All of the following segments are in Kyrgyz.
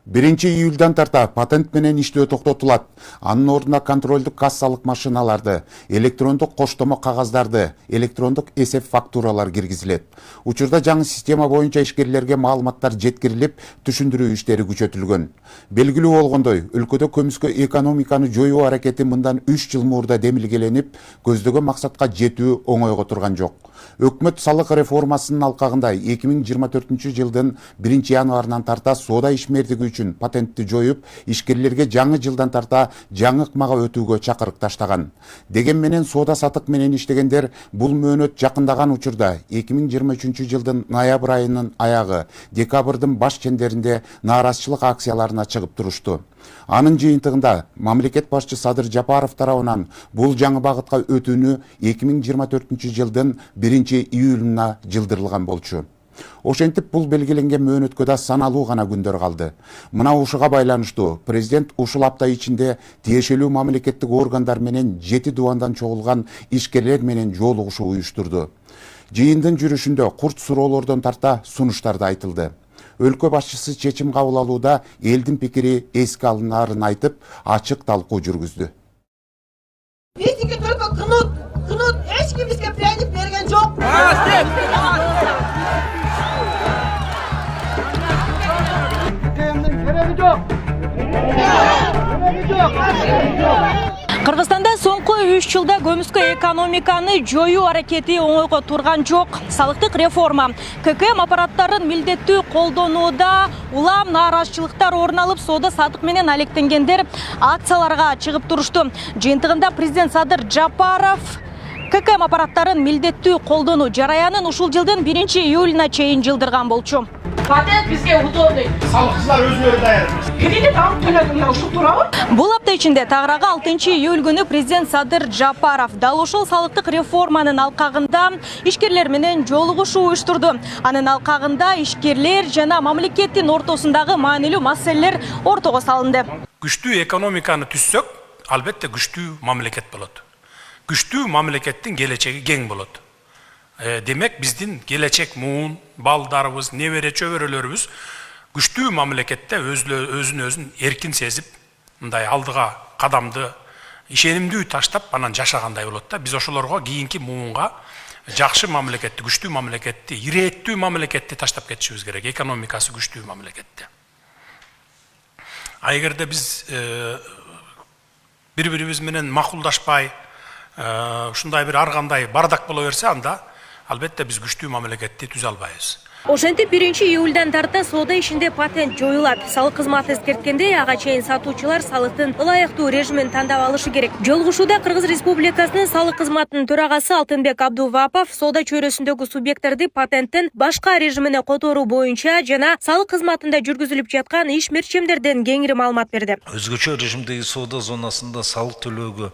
1-июльдан тарта патент менен иштөө токтотулат. Анын ордуна контролдук кассалык машиналарды, электрондук коштомо кагаздарды, электрондук эсеп фактуралар киргизилет. Учурда жаңы система боюнча ишкерлерге маалыматтар жеткирилип, түшүндүрүү иштери күчөтүлгөн. Белгилүү болгондой, өлкөдө көмүскө экономиканы жоюу аракети мындан 3 жыл мурда демилгеленип, көздөгөн максатка жетүү оңойго турган жок. Өкмөт салык реформасынын алкагында 2024 жылдын 1 январынан тарта соода ишмердиги үчүн патентти жоюп, ишкерлерге жаңы жылдан тарта жаңы ыкмага өтүүгө чакырык таштаган. Деген менен соода сатык менен иштегендер бул мөөнөт жакындаган учурда 2023 жылдын ноябрь айынын аягы, декабрдын баш чендеринде нааразычылык акцияларына чыгып турушту. Анын жыйынтыгында мамлекет башчы Садыр Жапаров тарабынан бул жаңы багытка өтүүнү 2024 жылдын 1 июлуна жылдырылган болчу. Ошентип бул белгиленген мөөнөткө да саналуу гана күндөр калды. Мына ушуга байланыштуу президент ушул апта ичинде тиешелүү мамлекеттик органдар менен 7 дубандан чогулган ишкерлер менен жолугушуу уюштурду. Жыйындын жүрүшүндө курт суроолордон тарта сунуштарды айтылды. Өлкө башчысы чечим кабыл алууда элдин пикири эске алынаарын айтып, ачык талкуу жүргүздү. Биздики только кнут, эч ким бизге пряник берген жок. Кыргызстанда соңку 3 жылда көмүскө экономиканы жоюу аракети оңойго турган жок. Салыктык реформа, ККМ аппараттарын милдеттүү колдонууда улам нааразычылыктар орун алып, соода сатык менен алектенгендер акцияларга чыгып турушту. Жыйынтыгында президент Садыр Жапаров ККМ аппараттарын милдеттүү колдонуу жараянын ушул жылдын 1 июлуна чейин жылдырган болчу. Патент бизге удобный. Салыкчылар өзүнө даяр. Кредит алып төлөдүм, ушул туурабы? Бул апта ичинде тагыраагы 6 июль күнү президент Садыр Жапаров дал ушул салыктык реформанын алкагында ишкерлер менен жолугушуу уюштурду. Анын алкагында ишкерлер жана мамлекеттин ортосундагы маанилүү маселелер ортого салынды. Күчтүү экономиканы түзсөк, албетте күчтүү мамлекет болот. Күчтүү мамлекеттин келечеги кең болот. Демек биздин келечек муун, балдарыбыз, небере чөбөрөлөрүбүз күчтүү мамлекетте өзүн эркин сезип, мындай алдыга кадамды ишенимдүү таштап анан жашагандай болот да. Биз ошолорго кийинки муунга жакшы мамлекетти, күчтүү мамлекетти, ирээттүү мамлекетти таштап кетишибиз керек. Экономикасы күчтүү мамлекетти. А эгерде биз бири-бирибиз менен макулдашпай, ушундай бир ар кандай бардак боло берсе, анда албетте биз күчтүү мамлекетти түзө албайбыз. Ошентип 1 июлдан тарта соода ишинде патент жоюлат. Салык кызматы эскерткенде ага чейин сатуучулар салыктын ылайыктуу режимин тандап алышы керек. Жолугушууда Кыргыз Республикасынын салык кызматынын төрагасы Алтынбек Абдувапов соода чөйрөсүндөгү субъекттерди патенттин башка режимине которуу боюнча жана салык кызматында жүргүзүлүп жаткан иш мерчемдерден кеңири маалымат берди. Өзгөчө режимдеги соода зонасында салык төлөөгө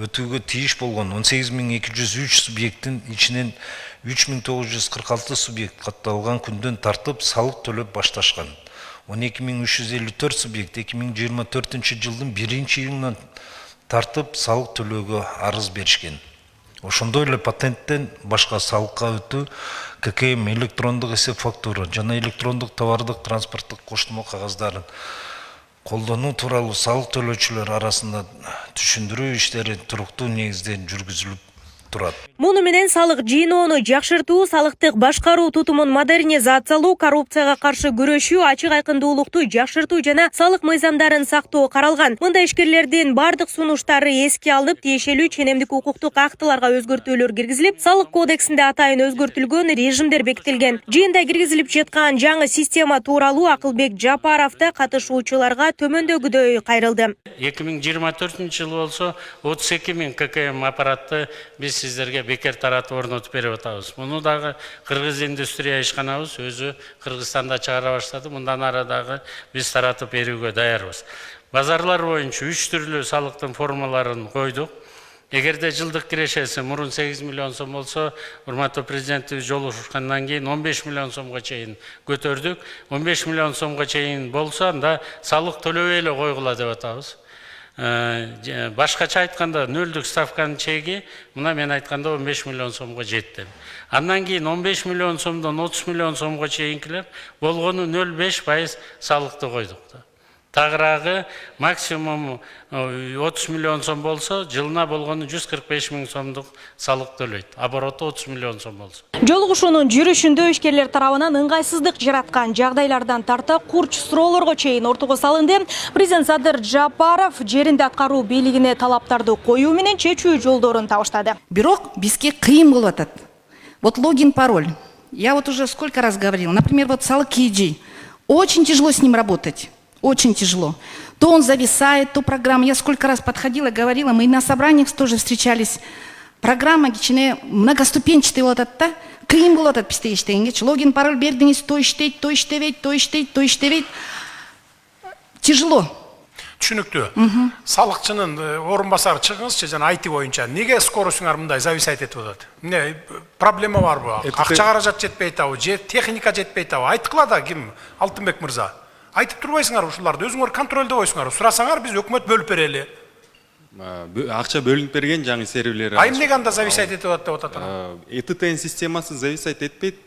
өтүүгө тийиш болгон 18203 субъекттин ичинен 3946 субъект катталган күндөн тартып салык төлөп башташкан. 12354 субъект 2024 жылдын 1 июлунан тартып салык төлөөгө арыз беришкен. Ошондой эле патенттен башка салыкка өтүү, ККМ электрондук эсеп фактура жана электрондук товардык транспорттук коштомо кагаздарын колдонуу тууралуу салык төлөөчүлөр арасында түшүндүрүү иштери туруктуу негизде жүргүзүлүп турат. Муну менен салык жыйноону жакшыртуу, салыктык башкаруу тутумун модернизациялоо, коррупцияга каршы күрөшүү, ачык айкындуулукту жакшыртуу жана салык мыйзамдарын сактоо каралган. Мында ишкерлердин бардык сунуштары эске алынып, тиешелүү ченемдик укуктук актыларга өзгөртүүлөр киргизилип, салык кодексинде атайын өзгөртүлгөн режимдер бекитилген. Жыйында киргизилип жаткан жаңы система тууралуу Акылбек Жапаров да катышуучуларга төмөндөгүдөй кайрылды. 2024 жыл болсо 32 000 ККМ аппаратты биз сиздерге бекер таратып орнотуп берип атабыз. Муну дагы Кыргыз индустрия ишканабыз өзү Кыргызстанда чыгара баштады. Мындан ары дагы биз таратып берүүгө даярбыз. Базарлар боюнча 3 түрлүү салыктын формаларын койдук. Эгерде жылдык кирешеси мурун 8 миллион сом болсо, урматтуу президентибиз жолугушкандан кийин 15 миллион сомго чейин көтөрдүк. 15 миллион сомго чейин болсо, анда салык төлөбөй эле койгула деп атабыз. Башкача айтканда нөлдүк ставканын чеги мына мен айтканда 15 миллион сомго жетти. Андан кийин 15 миллион сомдон 30 миллион сомго чейинкилер болгону 0,5% салыкты койдук. тагыраагы максимум 30 миллион сом болсо, жылына болгону 145 миң сомдук салык төлөйт. Обороты 30 миллион сом болсо. Жолугушуунун жүрүшүндө ишкерлер тарабынан ыңгайсыздык жараткан жагдайлардан тарта курч суроолорго чейин ортого салынды. Президент Садыр Жапаров жеринде аткаруу бийлигине талаптарды коюу менен чечүү жолдорун табыштады. Бирок бизге кыйын болуп атат. Вот логин, пароль. Я вот уже сколько раз говорила. Например, вот салык KG. Очень тяжело с ним работать. Очень тяжело. То он зависает, то программа. Я сколько раз подходила, говорила, мы на собраниях тоже встречались. Программа кичине многоступенчатый вот это. Кыйын болуп атат бизде иштегенге. Логин, пароль бердиңиз, то иштейт, то иштебейт, то иштейт, то иштебейт. Тяжело. Түшүнүктүү. Салыкчынын орун басары чыгыңызчы, жана IT боюнча неге скоростуңар мындай зависать этип атат? Эмне проблема барбы? Акча каражат жетпей атабы, же техника жетпей атабы? Айткыла да ким? Алтынбек мырза. Айтып турбайсыңар ушуларды, өзүңөр контролдо койсуңар. Сурасаңар биз өкмөт бөлүп берели. Акча бөлүнүп берген жаңы серверлер. Ай эмнеге анда зависать этип атат деп атат? ЭТТН системасы зависать этпейт.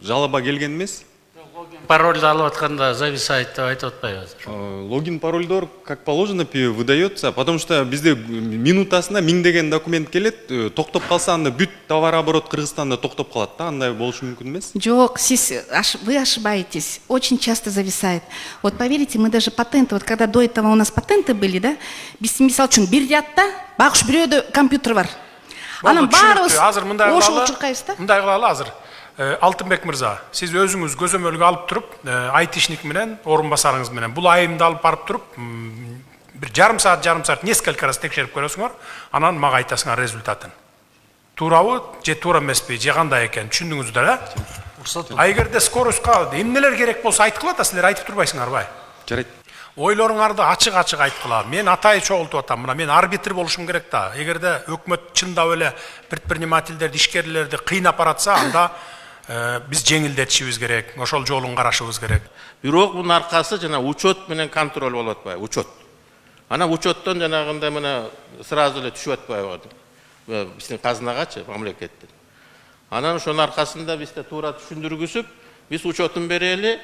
Жалоба келген эмес. Парольды алып атканда зависает деп айтып атпайбы? Логин парольдор как положено выдается, потому что bizde минутасына миңдеген документ келет, токтоп калса анда бүт товар оборот Кыргызстанда токтоп калат да, андай болушу мүмкүн эмес? Жок, вы ошибаетесь. Очень часто зависает. Вот поверите, мы даже патенты, вот когда до этого у нас патенты были, да, без мисал үчүн бир рядта багыш бирөөдө компьютер бар. Анан баарыбыз ошого чуркайбыз да. Мындай кылалы азыр. Алтынбек мырза, сиз өзүңүз көзөмөлгө алып туруп, айтишник менен, орун басарыңыз менен бул айымды алып барып туруп, бир жарым саат несколько раз текшерип көрөсүңөр, анан мага айтасыңар результатын. Туурабы же туура эмеспи, же кандай экен, түшүндүңүздөр, а? Эгерде скоростка эмнелер керек болсо айткыла да, силер айтып турбайсыңарбы? Жарайт. Ойлоруңарды ачык айткыла. Мен атайы чогултуп атам, мына мен арбитр болушум керек да. Эгерде өкмөт чындап эле предпринимательдерди, ишкерлерди кыйнап баратса, анда биз жеңилдетишибиз керек, ошол жолун карашыбыз керек. Бирок бунун аркасы жана учет менен контроль болуп атпайбы, учет. Анан учеттон жанагындай мына сразу эле түшүп атпайбы биздин казынагачы, мамлекеттен. Анан ошонун аркасында бизде туура түшүндүргүзүп, биз учетун берели,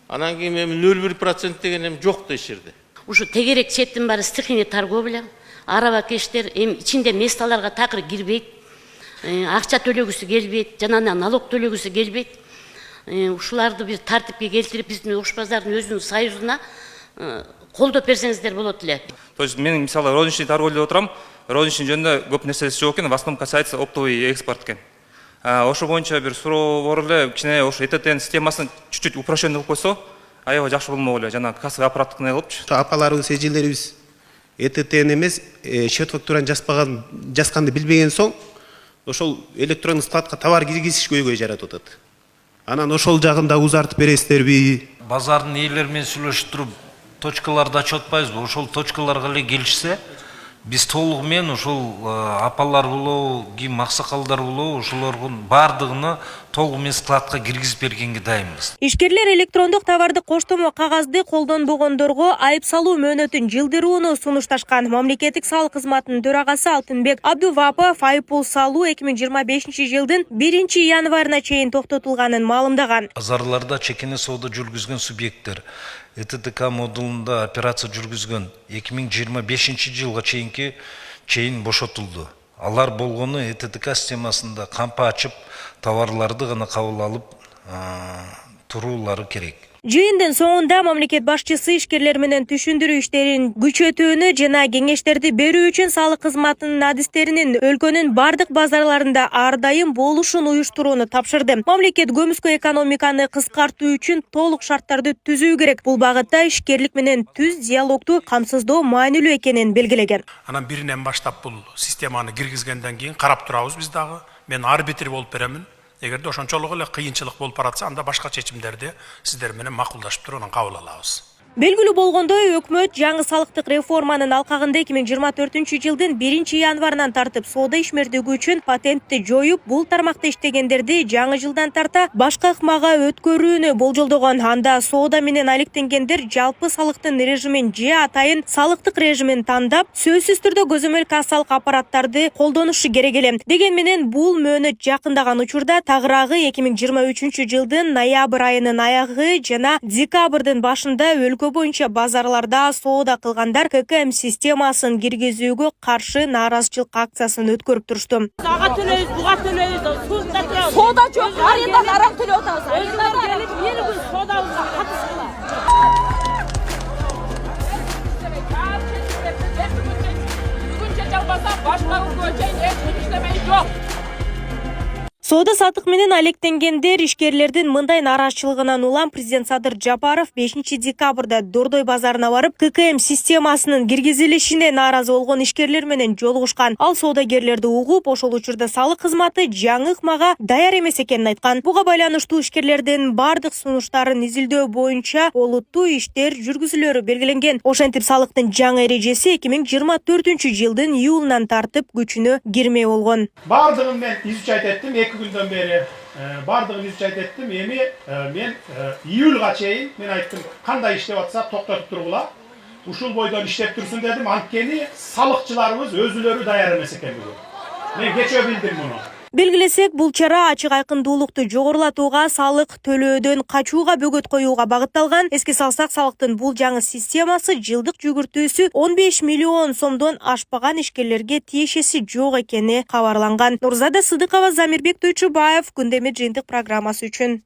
анан кийин 0,1% деген эми жок да ишерде. Ушу тегерек четтин баары стихийный торговля, араба кештер ичинде месталарга такыр кирбейт. Акча төлөгүсү келбейт, жана налог төлөгүсү келбейт. Ушуларды бир тартипке келтирип, биздин ошпаздардын өзүнүн союзуна колдоп берсеңиздер болот эле. То есть мен мисалы розничный торговляда отурам, розничный жөнүндө көп нерсеси жок экен, в основном касается оптовый экспорт экен. Ошо боюнча бир суроо бар эле, кичине ошо ЭТТН системасын чуть-чуть упрощенный кылып койсо, аябай жакшы болмок эле, жана кассовый аппараттык не кылыпчы. Апаларыбыз, эжелерибиз ЭТТН эмес, счет фактураны жазганды билбеген соң, ошол электрондук складка товар киргизиш көйгөй жаратып атат. Анан ошол жагын да узартып бересиздерби? Базардын ээлери менен сүйлөшүп туруп, точкаларды ачып атпайбызбы? Ошол точкаларга эле келишсе, биз толугу менен ошол апалар болобу, ким аксакалдар болобу, ошолордун баардыгына толугу менен складка киргизип бергенге дайынбыз. Ишкерлер электрондук товарды коштомо кагазды колдонбогондорго айып салуу мөөнөтүн жылдырууну сунушташкан. Мамлекеттик салык кызматынын төрагасы Алтынбек Абдувапов айыппул салуу 2025-жылдын 1-январына чейин токтотулганын маалымдаган. Базарларда чекене соода жүргүзгөн субъекттер ЭТТК модулунда операция жүргүзгөн 2025-жылга чейин бошотулду. Алар болгону ЭТТК системасында кампа ачып, товарларды гана кабыл алып туруулары керек. Жыйындын соңунда мамлекет башчысы ишкерлер менен түшүндүрүү иштерин күчөтүүнү жана кеңештерди берүү үчүн салык кызматынын адистеринин өлкөнүн бардык базарларында ар дайым болушун уюштурууну тапшырды. Мамлекет көмүскө экономиканы кыскартуу үчүн толук шарттарды түзүү керек. Бул багытта ишкерлик менен түз диалогду камсыздоо маанилүү экенин белгилеген. Анан биринен баштап бул системаны киргизгенден кийин карап турабыз биз дагы. Мен арбитр болуп беремин. Эгерде ошончолук эле кыйынчылык болуп баратса, анда башка чечимдерди сиздер менен макулдашып туруп анан кабыл алабыз. Белгилүү болгондой, өкмөт жаңы салыктык реформанын алкагында 2024 жылдын 1 январынан тартып соода ишмердиги үчүн патентти жоюп, бул тармакта иштегендерди жаңы жылдан тарта башка ыкмага өткөрүүнү болжолдогон. Анда соода менен алектенгендер жалпы салыктын режимин же атайын салыктык режимин тандап, сөзсүз түрдө көзөмөл кассалык аппараттарды колдонушу керек эле. Деген менен бул мөөнөт жакындаган учурда тагыраагы 2023 жылдын ноябрь айынын аягы жана декабрдын башында өлкө боюнча базарларда соода кылгандар ККМ системасын киргизүүгө каршы нааразычылык акциясын өткөрүп турушту. Ага төлөйбүз, буга төлөйбүз, суда турабыз. Соода жок, арендан арак төлөп атабыз. Арендан келип, бир күн соодабызга катышкыла. Бүгүнчө жалбаса башка күнгө чейин эч иштемей жок. Соода сатык менен алектенгендер ишкерлердин мындай нааразычылыгынан улам президент Садыр Жапаров 5 декабрда Дордой базарына барып, ККМ системасынын киргизилишине нааразы болгон ишкерлер менен жолугушкан. Ал соодагерлерди угуп, ошол учурда салык кызматы жаңы ыкмага даяр эмес экенин айткан. Буга байланыштуу ишкерлердин бардык сунуштарын изилдөө боюнча олуттуу иштер жүргүзүлөрү белгиленген. Ошентип салыктын жаңы эрежеси 2024 жылдын июлунан тартып күчүнө кирмей болгон. Бардыгын мен изучать эттим, 2 күндөн бери бардыгын изучать эттим. Эми мен июлга чейин мен айттым, кандай иштеп атса токтотуп тургула. Ушул бойдон иштеп турсун дедим. Анткени салыкчыларыбыз өзүлөрү даяр эмес экен бүгүн. Мен кече билдим муну. Белгилесек, бул чара ачык айкындуулукту жогорулатууга, салык төлөөдөн качууга бөгөт коюуга багытталган. Эске салсак, салыктын бул жаңы системасы жылдык жүгүртүүсү 15 миллион сомдон ашпаган ишкерлерге тиешеси жок экени кабарланган. Нурзада Сыдыкова, Замирбек Тойчубаев, Күндөмөт жыйынтык программасы үчүн.